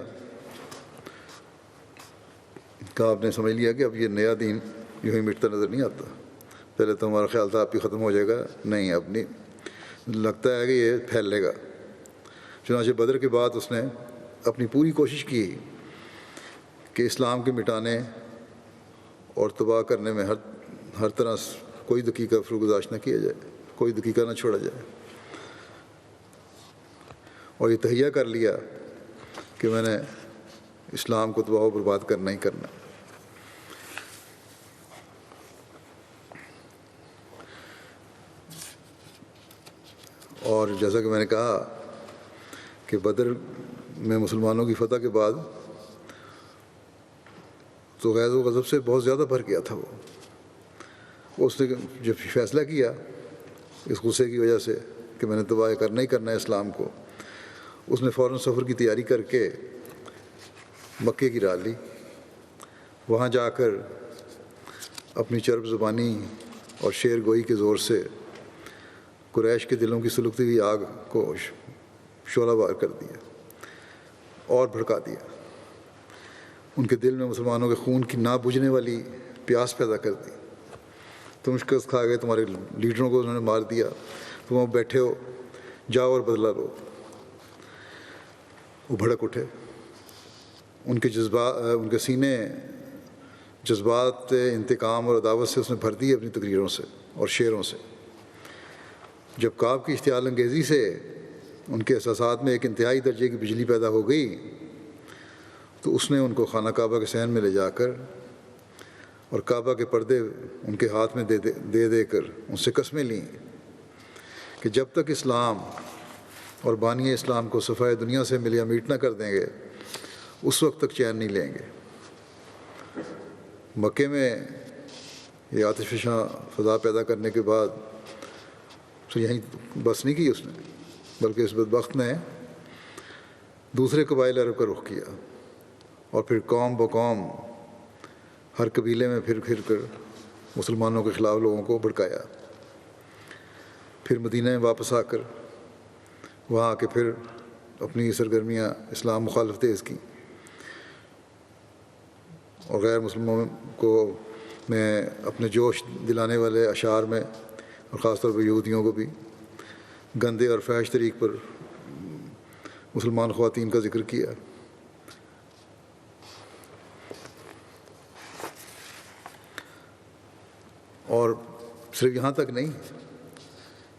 کعب نے سمجھ لیا کہ اب یہ نیا دین یوں ہی مٹتا نظر نہیں آتا۔ پہلے تو ہمارا خیال تھا اب بھی ختم ہو جائے گا، نہیں اب نہیں، لگتا ہے کہ یہ پھیلے گا۔ چنانچہ بدر کے بعد اس نے اپنی پوری کوشش کی کہ اسلام کے مٹانے اور تباہ کرنے میں ہر طرح کوئی دقیقہ فرگزاشت نہ کیا جائے، کوئی دقیقہ نہ چھوڑا جائے. اور یہ تہیہ کر لیا کہ میں نے اسلام کو تباہ و برباد کرنا ہی کرنا. اور جیسا کہ میں نے کہا کہ بدر میں مسلمانوں کی فتح کے بعد تو غیظ و غضب سے بہت زیادہ بھر گیا تھا وہ. اس نے جب فیصلہ کیا اس غصے کی وجہ سے کہ میں نے تباہ کرنا ہی کرنا ہے اسلام کو، اس نے فوراً سفر کی تیاری کر کے مکے کی راہ لی. وہاں جا کر اپنی چرب زبانی اور شعر گوئی کے زور سے قریش کے دلوں کی سلگتی ہوئی آگ کو شعلہ بار کر دیا اور بھڑکا دیا. ان کے دل میں مسلمانوں کے خون کی نہ بجھنے والی پیاس پیدا کر دی. تم شکست کھا گئے، تمہارے لیڈروں کو انہوں نے مار دیا، تم وہاں بیٹھے ہو، جاؤ اور بدلہ لو. وہ بھڑک اٹھے. ان کے سینے جذبات انتقام اور عداوت سے اس نے بھر دی اپنی تقریروں سے اور شعروں سے. جب کعب کی اشتعال انگیزی سے ان کے احساسات میں ایک انتہائی درجے کی بجلی پیدا ہو گئی تو اس نے ان کو خانہ کعبہ کے صحن میں لے جا کر اور کعبہ کے پردے ان کے ہاتھ میں دے کر ان سے قسمیں لیں کہ جب تک اسلام اور بانی اسلام کو صفحہ دنیا سے ملیا میٹ نہ کر دیں گے اس وقت تک چین نہیں لیں گے. مکے میں یہ آتش فشاں فضا پیدا کرنے کے بعد تو یہیں بس نہیں کی اس نے، بلکہ اس بدبخت نے دوسرے قبائل عرب کا رخ کیا اور پھر قوم بقوم ہر قبیلے میں پھر کر مسلمانوں کے خلاف لوگوں کو بھڑکایا. پھر مدینہ میں واپس آ کر وہاں آ کے پھر اپنی سرگرمیاں اسلام مخالف تیز کی اور غیر مسلموں کو میں اپنے جوش دلانے والے اشعار میں اور خاص طور پر یہودیوں کو بھی گندے اور فحش طریق پر مسلمان خواتین کا ذکر کیا. اور صرف یہاں تک نہیں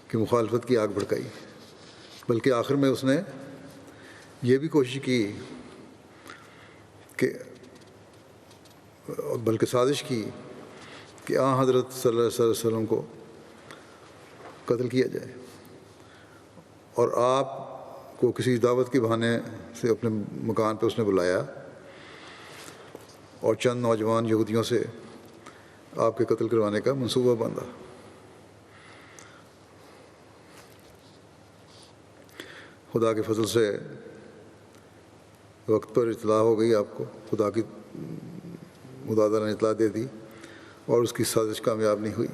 کہ مخالفت کی آگ بھڑکائی، بلکہ آخر میں اس نے یہ بھی کوشش کی کہ بلکہ سازش کی کہ حضرت صلی اللہ علیہ وسلم کو قتل کیا جائے اور آپ کو کسی دعوت کے بہانے سے اپنے مکان پہ اس نے بلایا اور چند نوجوان یہودیوں سے آپ کے قتل کروانے کا منصوبہ باندھا. خدا کے فضل سے وقت پر اطلاع ہو گئی، آپ کو خدا تعالیٰ نے اطلاع دے دی اور اس کی سازش کامیاب نہیں ہوئی.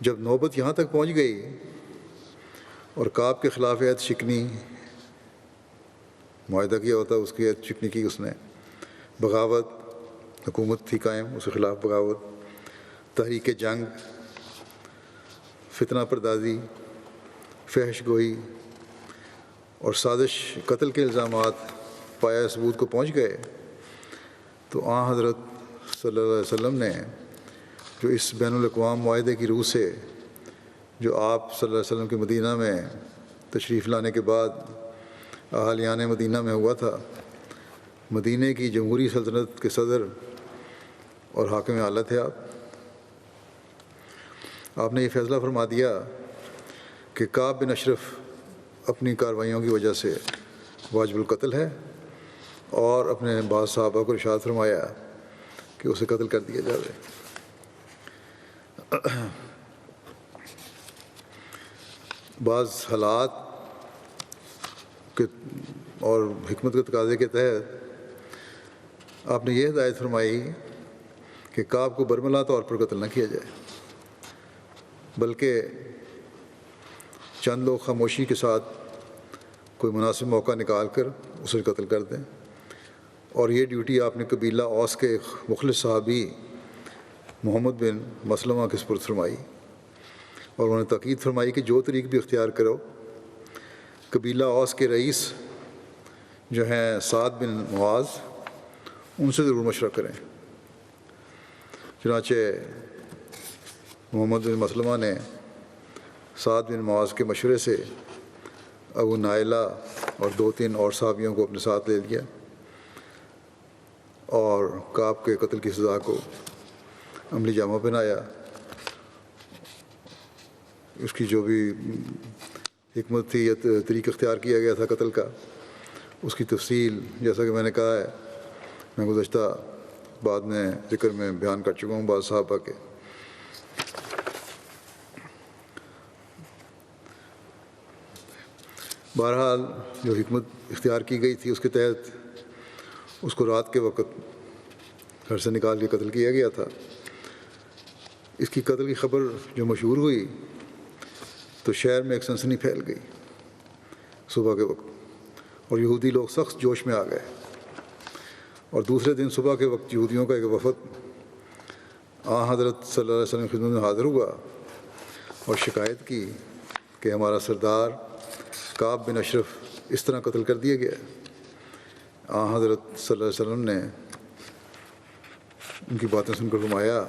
جب نوبت یہاں تک پہنچ گئی اور کعب کے خلاف عہد شکنی معاہدہ کیا ہوتا، اس کی عہد شکنی کی اس نے، بغاوت، حکومت تھی قائم، اس کے خلاف بغاوت، تحریک جنگ، فتنہ پردازی، فحش گوئی اور سازش قتل کے الزامات پایہ ثبوت کو پہنچ گئے تو حضرت صلی اللہ علیہ وسلم نے جو اس بین الاقوام معاہدے کی روح سے جو آپ صلی اللہ علیہ وسلم کے مدینہ میں تشریف لانے کے بعد اہالیان مدینہ میں ہوا تھا، مدینہ کی جمہوری سلطنت کے صدر اور حاکم اعلیٰ تھے آپ نے یہ فیصلہ فرما دیا کہ کعب بن اشرف اپنی کارروائیوں کی وجہ سے واجب القتل ہے اور اپنے بعض صحابہ کو ارشاد فرمایا کہ اسے قتل کر دیا جائے. بعض حالات کے اور حکمت کے تقاضے کے تحت آپ نے یہ ہدایت فرمائی کہ کعب کو برملا طور پر قتل نہ کیا جائے، بلکہ چند لوگ خاموشی کے ساتھ کوئی مناسب موقع نکال کر اسے قتل کر دیں. اور یہ ڈیوٹی آپ نے قبیلہ اوس کے مخلص صحابی محمد بن مسلمہ کے سپرد فرمائی اور انہوں نے تاکید فرمائی کہ جو طریق بھی اختیار کرو، قبیلہ اوس کے رئیس جو ہیں سعد بن معاذ، ان سے ضرور مشورہ کریں چنانچہ محمد بن مسلمہ نے سعد بن معاذ کے مشورے سے ابو نائلہ اور 2-3 اور صحابیوں کو اپنے ساتھ لے لیا اور کعب کے قتل کی سزا کو عملی جامہ پہنایا۔ اس کی جو بھی حکمت تھی یا طریقہ اختیار کیا گیا تھا قتل کا، اس کی تفصیل جیسا کہ میں نے کہا ہے، میں گزشتہ بعد میں ذکر میں بیان کر چکا ہوں بعض صحابہ کے۔ بہرحال جو حکمت اختیار کی گئی تھی اس کے تحت اس کو رات کے وقت گھر سے نکال کے قتل کیا گیا تھا۔ اس کی قتل کی خبر جو مشہور ہوئی تو شہر میں ایک سنسنی پھیل گئی صبح کے وقت، اور یہودی لوگ سخت جوش میں آ گئے۔ اور دوسرے دن صبح کے وقت یہودیوں کا ایک وفد حضرت صلی اللہ علیہ وسلم کی خدمت میں حاضر ہوا اور شکایت کی کہ ہمارا سردار کعب بن اشرف اس طرح قتل کر دیا گیا۔ حضرت صلی اللہ علیہ وسلم نے ان کی باتیں سن کر فرمایا،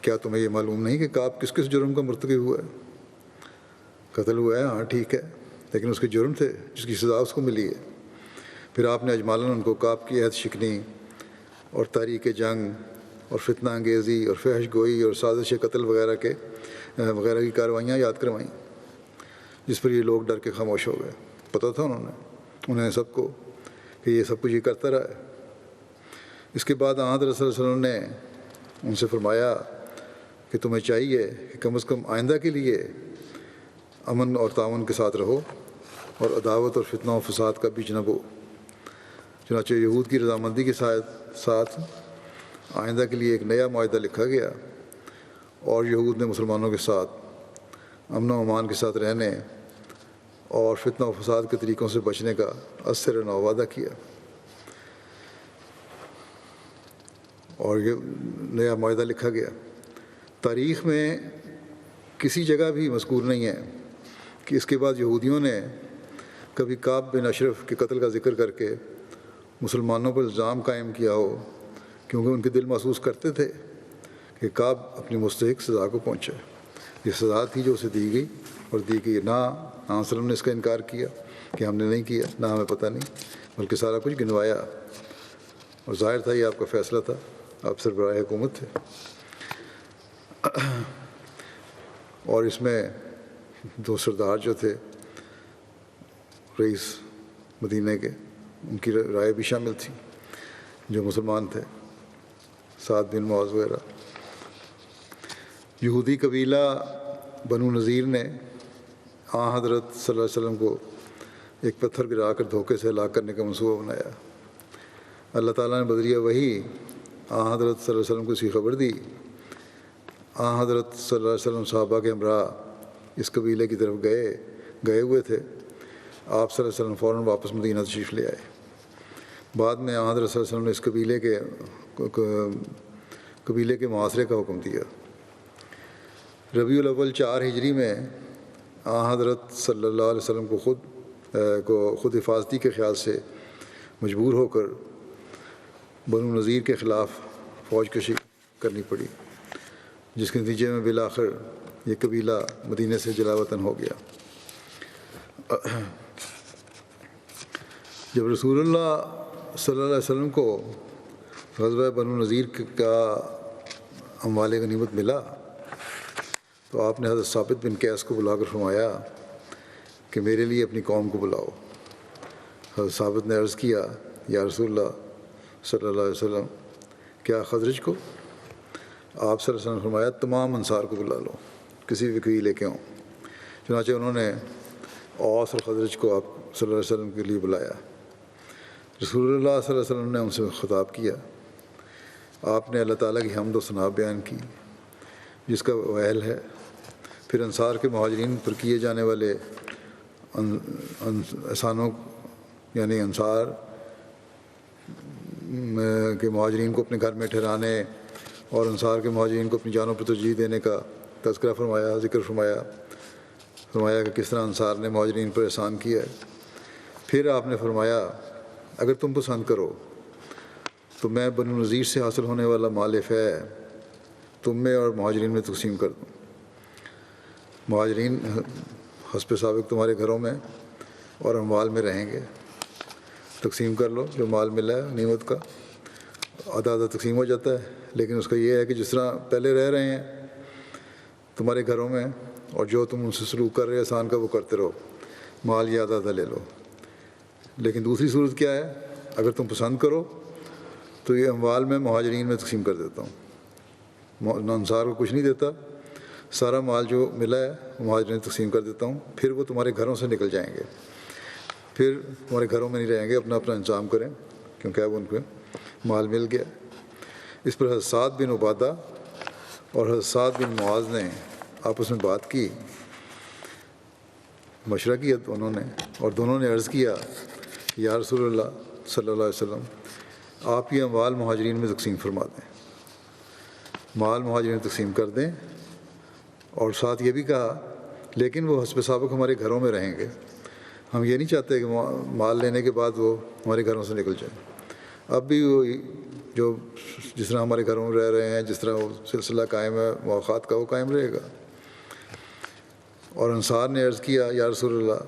کیا تمہیں یہ معلوم نہیں کہ کعب کس کس جرم کا مرتکب ہوا ہے؟ قتل ہوا ہے، ہاں ٹھیک ہے، لیکن اس کے جرم تھے جس کی سزا اس کو ملی ہے۔ پھر آپ نے اجمالاً ان کو کعب کی عہد شکنی اور تحریک جنگ اور فتنہ انگیزی اور فحش گوئی اور سازش قتل وغیرہ کی کارروائیاں یاد کروائیں، جس پر یہ لوگ ڈر کے خاموش ہو گئے۔ پتہ تھا انہیں سب کو کہ یہ سب کچھ یہ کرتا رہا ہے۔ اس کے بعد حضرت صلی اللہ علیہ وسلم نے ان سے فرمایا کہ تمہیں چاہیے کہ کم از کم آئندہ کے لیے امن اور تعاون کے ساتھ رہو اور عداوت اور فتنہ و فساد کا بیچ نہ بو۔ چنانچہ یہود کی رضامندی کے ساتھ آئندہ کے لیے ایک نیا معاہدہ لکھا گیا، اور یہود نے مسلمانوں کے ساتھ امن و امان کے ساتھ رہنے اور فتنہ و فساد کے طریقوں سے بچنے کا از سر نو وعدہ کیا، اور یہ نیا معاہدہ لکھا گیا۔ تاریخ میں کسی جگہ بھی مذکور نہیں ہے کہ اس کے بعد یہودیوں نے کبھی کعب بن اشرف کے قتل کا ذکر کر کے مسلمانوں پر الزام قائم کیا ہو، کیونکہ ان کے دل محسوس کرتے تھے کہ کعب اپنی مستحق سزا کو پہنچا۔ یہ سزا تھی جو اسے دی گئی اور دی گئی، نہ وسلم نے اس کا انکار کیا کہ ہم نے نہیں کیا، نہ ہمیں پتہ نہیں، بلکہ سارا کچھ گنوایا، اور ظاہر تھا یہ آپ کا فیصلہ تھا، آپ سربراہ حکومت تھے۔ اور اس میں 2 سردار جو تھے رئیس مدینہ کے، ان کی رائے بھی شامل تھی جو مسلمان تھے، سعد بن معاذ وغیرہ۔ یہودی قبیلہ بنو نذیر نے حضرت صلی اللہ علیہ وسلم کو ایک پتھر گرا کر دھوکے سے ہلاک کرنے کا منصوبہ بنایا۔ اللہ تعالیٰ نے بذریعہ وحی حضرت صلی اللہ علیہ وسلم کو اسی خبر دی۔ حضرت صلی اللہ علیہ وسلم صحابہ کے ہمراہ اس قبیلے کی طرف گئے ہوئے تھے۔ آپ صلی اللہ علیہ وسلم فوراً واپس مدینہ تشریف لے آئے۔ بعد میں حضرت صلی اللہ علیہ وسلم نے اس قبیلے کے محاصرے کا حکم دیا۔ ربیع الاول 4 ہجری میں حضرت صلی اللہ علیہ وسلم کو خود حفاظتی کے خیال سے مجبور ہو کر بنو نذیر کے خلاف فوج کشی کرنی پڑی، جس کے نتیجے میں بالآخر یہ قبیلہ مدینہ سے جلا وطن ہو گیا۔ جب رسول اللہ صلی اللہ علیہ وسلم کو غزوہ بنو نذیر کا اموال غنیمت ملا تو آپ نے حضرت ثابت بن قیس کو بلا کر فرمایا کہ میرے لیے اپنی قوم کو بلاؤ۔ حضرت ثابت نے عرض کیا، یا رسول اللہ صلی اللہ علیہ وسلم، کیا خزرج کو؟ آپ صلی اللہ علیہ وسلم نے فرمایا تمام انصار کو بلا لو، کسی بھی قبیلے کے ہوں۔ چنانچہ انہوں نے اوس اور خزرج کو آپ صلی اللہ علیہ وسلم کے لیے بلایا۔ رسول اللہ صلی اللہ علیہ وسلم نے ان سے خطاب کیا۔ آپ نے اللہ تعالیٰ کی حمد و ثنا بیان کی جس کا وہ اہل ہے۔ پھر انصار کے مہاجرین پر کیے جانے والے احسانوں، یعنی انصار کے مہاجرین کو اپنے گھر میں ٹھہرانے اور انصار کے مہاجرین کو اپنی جانوں پر ترجیح دینے کا تذکرہ فرمایا، ذکر فرمایا کہ کس طرح انصار نے مہاجرین پر احسان کیا ہے۔ پھر آپ نے فرمایا اگر تم پسند کرو تو تو میں بنو نذیر سے حاصل ہونے والا مال فے تم میں اور مہاجرین میں تقسیم کر دوں۔ مہاجرین حسب سابق تمہارے گھروں میں اور اموال میں رہیں گے، تقسیم کر لو جو مال ملا ہے نعمت کا، آدھا آدھا تقسیم ہو جاتا ہے، لیکن اس کا یہ ہے کہ جس طرح پہلے رہ رہے ہیں تمہارے گھروں میں اور جو تم ان سے سلوک کر رہے احسان کا وہ کرتے رہو، مال یا آدھا آدھا لے لو۔ لیکن دوسری صورت کیا ہے، اگر تم پسند کرو تو یہ اموال میں مہاجرین میں تقسیم کر دیتا ہوں، انصار کو کچھ نہیں دیتا، سارا مال جو ملا ہے مہاجرین تقسیم کر دیتا ہوں، پھر وہ تمہارے گھروں سے نکل جائیں گے، پھر تمہارے گھروں میں نہیں رہیں گے، اپنا اپنا انتظام کریں کیونکہ اب ان کو مال مل گیا۔ اس پر حضرت سعد بن عبادہ اور حضرت سعد بن معاذ نے آپس میں بات کی، مشورہ کیا دونوں نے، اور دونوں نے عرض کیا کہ یا رسول اللہ صلی اللہ علیہ وسلم آپ یہ اموال مہاجرین میں تقسیم فرما دیں، مال مہاجرین میں تقسیم کر دیں، اور ساتھ یہ بھی کہا لیکن وہ حسب سابق ہمارے گھروں میں رہیں گے، ہم یہ نہیں چاہتے کہ مال لینے کے بعد وہ ہمارے گھروں سے نکل جائیں، اب بھی وہ جو جس طرح ہمارے گھروں میں رہ رہے ہیں، جس طرح وہ سلسلہ قائم ہے مواقعات کا، وہ قائم رہے گا۔ اور انصار نے عرض کیا یا رسول اللہ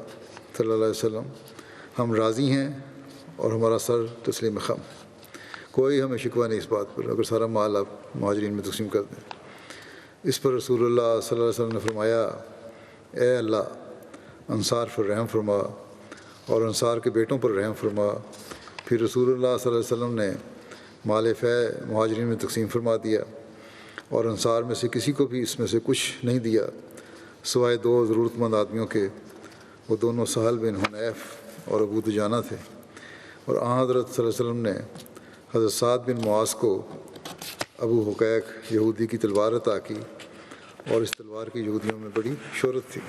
صلی اللہ علیہ وسلم ہم راضی ہیں اور ہمارا سر تسلیم خم، کوئی ہمیں شکوہ نہیں اس بات پر، اگر سارا مال آپ مہاجرین میں تقسیم کر دیں۔ اس پر رسول اللہ صلی اللہ علیہ وسلم نے فرمایا اے اللہ انصار پر رحم فرما اور انصار کے بیٹوں پر رحم فرما۔ پھر رسول اللہ صلی اللہ علیہ وسلم نے مال فے مہاجرین میں تقسیم فرما دیا، اور انصار میں سے کسی کو بھی اس میں سے کچھ نہیں دیا سوائے دو ضرورت مند آدمیوں کے، وہ دونوں سہل بن حنیف اور ابو دجانہ تھے۔ اور آن حضرت صلی اللہ علیہ وسلم نے حضرت سعد بن معاذ کو ابو حقیق یہودی کی تلوار عطا کی، اور اس تلوار کی یہودیوں میں بڑی شہرت تھی،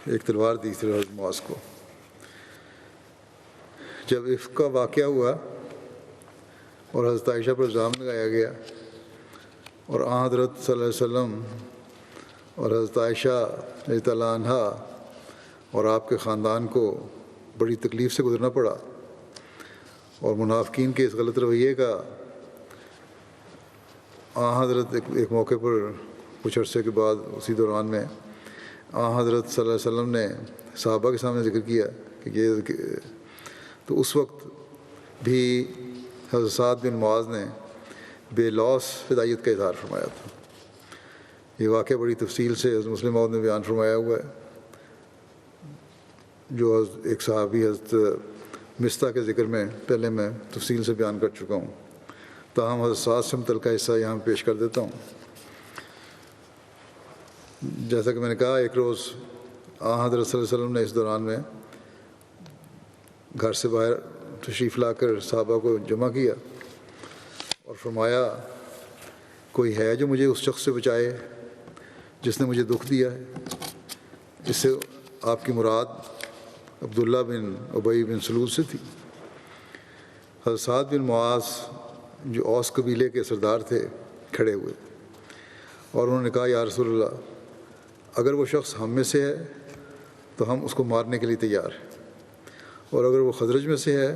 ایک تلوار دی تھی حضرت معاذ کو۔ جب عفق کا واقعہ ہوا اور حضرت عائشہ پر الزام لگایا گیا، اور آن حضرت صلی اللہ علیہ وسلم اور حضرت عائشہ رضی اللہ عنہا اور آپ کے خاندان کو بڑی تکلیف سے گزرنا پڑا، اور منافقین کے اس غلط رویے کا آن حضرت ایک موقع پر کچھ عرصے کے بعد اسی دوران میں آن حضرت صلی اللہ علیہ وسلم نے صحابہ کے سامنے ذکر کیا کہ یہ، تو اس وقت بھی حضرت سعد بن معاذ نے بے لوث فدائیت کا اظہار فرمایا تھا۔ یہ واقعہ بڑی تفصیل سے حضرت مسلم موعود نے بیان فرمایا ہوا ہے، جو ایک صحابی حضرت مستہ کے ذکر میں پہلے میں تفصیل سے بیان کر چکا ہوں، تاہم حضرت سعد سے متعلقہ حصہ یہاں پیش کر دیتا ہوں۔ جیسا کہ میں نے کہا، ایک روز آن حضرت صلی اللہ علیہ وسلم نے اس دوران میں گھر سے باہر تشریف لا کر صحابہ کو جمع کیا اور فرمایا کوئی ہے جو مجھے اس شخص سے بچائے جس نے مجھے دکھ دیا ہے؟ اس سے آپ کی مراد عبداللہ بن ابی بن سلول سے تھی۔ حضرت سعد بن معاذ جو اوس قبیلے کے سردار تھے کھڑے ہوئے، اور انہوں نے کہا یا رسول اللہ اگر وہ شخص ہم میں سے ہے تو ہم اس کو مارنے کے لیے تیار ہیں، اور اگر وہ خزرج میں سے ہے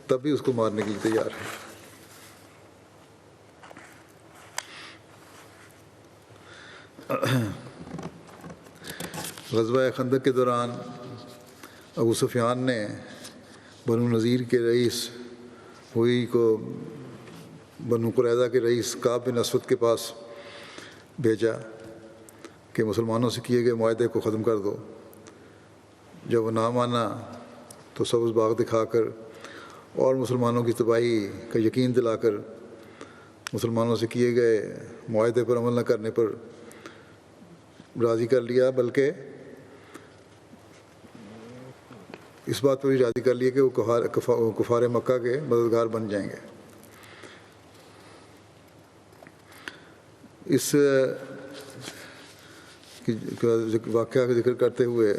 تب بھی اس کو مارنے کے لیے تیار ہیں۔ غزوہ خندق کے دوران ابو سفیان نے بنو نذیر کے رئیس ہوئی کو بنو قریظہ کے رئیس کعب بن اسود کے پاس بھیجا کہ مسلمانوں سے کیے گئے معاہدے کو ختم کر دو۔ جب وہ نہ مانا تو سبز باغ دکھا کر اور مسلمانوں کی تباہی کا یقین دلا کر مسلمانوں سے کیے گئے معاہدے پر عمل نہ کرنے پر راضی کر لیا، بلکہ اس بات پر بھی راضی کر لیا کہ وہ کفار مکہ کے مددگار بن جائیں گے۔ اس واقعہ کا ذکر کرتے ہوئے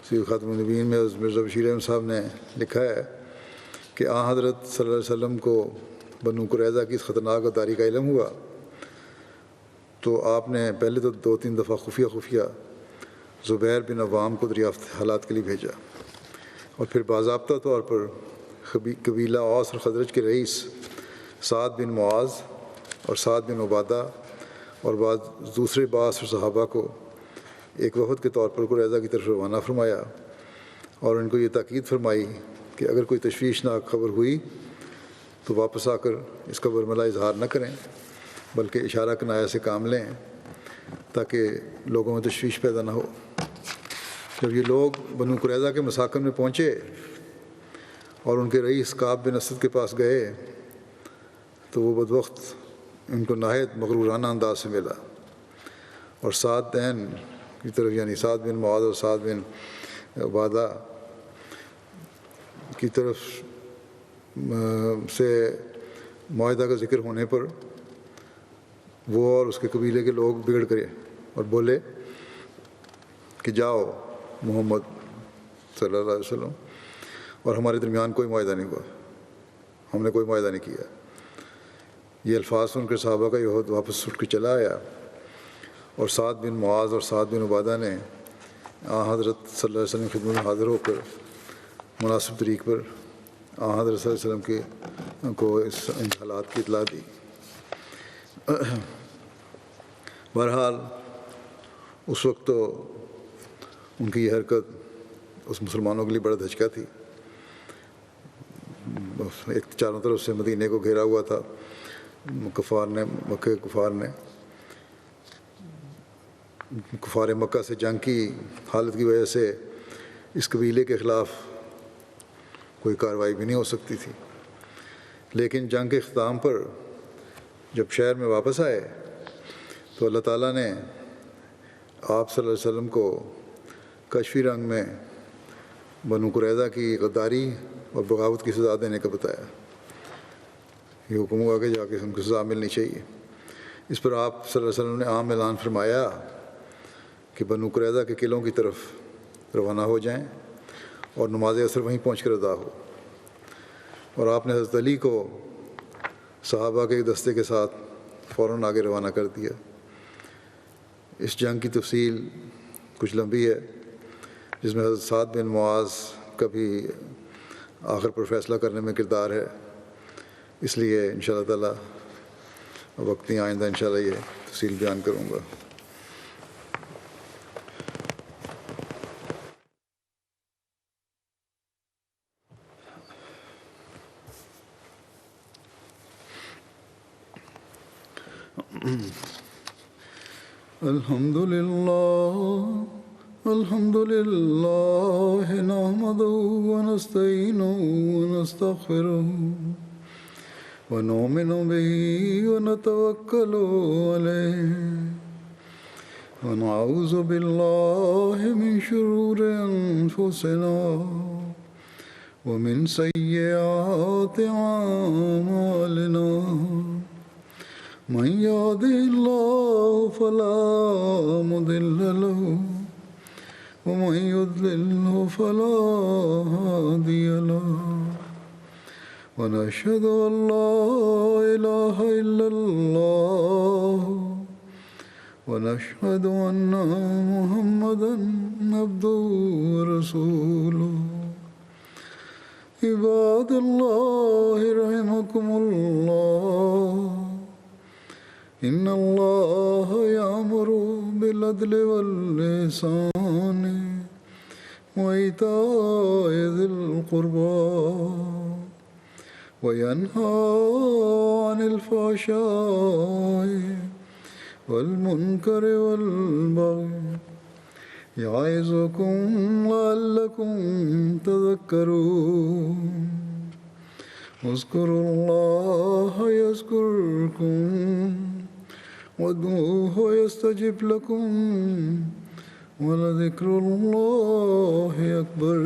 سید خاتم النبیین میں مرزا بشیر احمد صاحب نے لکھا ہے کہ آن حضرت صلی اللہ علیہ وسلم کو بنو قریظہ کی اس خطرناک غداری کا علم ہوا تو آپ نے پہلے تو 2-3 دفعہ خفیہ زبیر بن عوام کو دریافت حالات کے لیے بھیجا، اور پھر باضابطہ طور پر قبیلہ اوس اور خزرج کے رئیس سعد بن معاذ اور سعد بن عبادہ اور دوسرے بعض صحابہ کو ایک وفد کے طور پر قریظہ کی طرف روانہ فرمایا اور ان کو یہ تاکید فرمائی کہ اگر کوئی تشویشناک خبر ہوئی تو واپس آ کر اس کا برملا اظہار نہ کریں بلکہ اشارہ کنایہ سے کام لیں تاکہ لوگوں میں تشویش پیدا نہ ہو۔ جب یہ لوگ بنو قریظہ کے مساکن میں پہنچے اور ان کے رئیس کعب بن اسد کے پاس گئے تو وہ بدبخت ان کو نہایت مغرورانہ انداز سے ملا اور سعدین کی طرف یعنی سعد بن معاذ اور سعد بن عبادہ کی طرف سے معاہدہ کا ذکر ہونے پر وہ اور اس کے قبیلے کے لوگ بگڑ گئے اور بولے کہ جاؤ محمد صلی اللہ علیہ وسلم اور ہمارے درمیان کوئی معاہدہ نہیں ہوا، ہم نے کوئی معاہدہ نہیں کیا۔ یہ الفاظ سن کر صحابہ کا یہ واپس اٹھ کے چلا آیا اور سعد بن معاذ اور سعد بن عبادہ نے حضرت صلی اللہ علیہ وسلم کی خدمت میں حاضر ہو کر مناسب طریق پر حضرت صلی اللہ علیہ وسلم کو ان حالات کی اطلاع دی۔ بہرحال اس وقت تو ان کی یہ حرکت اس مسلمانوں کے لیے بڑا دھچکا تھی۔ ایک چاروں طرف سے مدینے کو گھیرا ہوا تھا کفار مکہ سے جنگ کی حالت کی وجہ سے اس قبیلے کے خلاف کوئی کارروائی بھی نہیں ہو سکتی تھی، لیکن جنگ کے اختتام پر جب شہر میں واپس آئے تو اللہ تعالیٰ نے آپ صلی اللہ علیہ وسلم کو کشفی رنگ میں بنو قریظہ کی غداری اور بغاوت کی سزا دینے کا بتایا۔ یہ حکم ہوا کہ جا کے ان کو سزا ملنی چاہیے۔ اس پر آپ صلی اللہ علیہ وسلم نے عام اعلان فرمایا کہ بنو قریظہ کے قلعوں کی طرف روانہ ہو جائیں اور نماز عصر وہیں پہنچ کر ادا ہو، اور آپ نے حضرت علی کو صحابہ کے ایک دستے کے ساتھ فوراً آگے روانہ کر دیا۔ اس جنگ کی تفصیل کچھ لمبی ہے جس میں حضرت سعد بن معاذ کا بھی آخر پر فیصلہ کرنے میں کردار ہے، اس لیے انشاءاللہ تعالیٰ وقتی آئندہ انشاءاللہ یہ تفصیل بیان کروں گا۔ الحمد لله نحمده ونستعينه ونستغفره ونؤمن به ونتوكل عليه ونعوذ بالله من شرور أنفسنا ومن سيئات أعمالنا من يهده الله فلا مضل له ومن يضلله فلا هادي له ونشهد أن لا إله إلا الله ونشهد أن محمدا عبده ورسوله عباد الله رحمكم الله إن الله يأمر بالعدل والإحسان وإيتاء ذي القربى وينهى عن الفحشاء والمنكر والبغي يعظكم لعلكم تذكرون اذكروا الله يذكركم وادعوه يستجب لكم ولذكر الله أكبر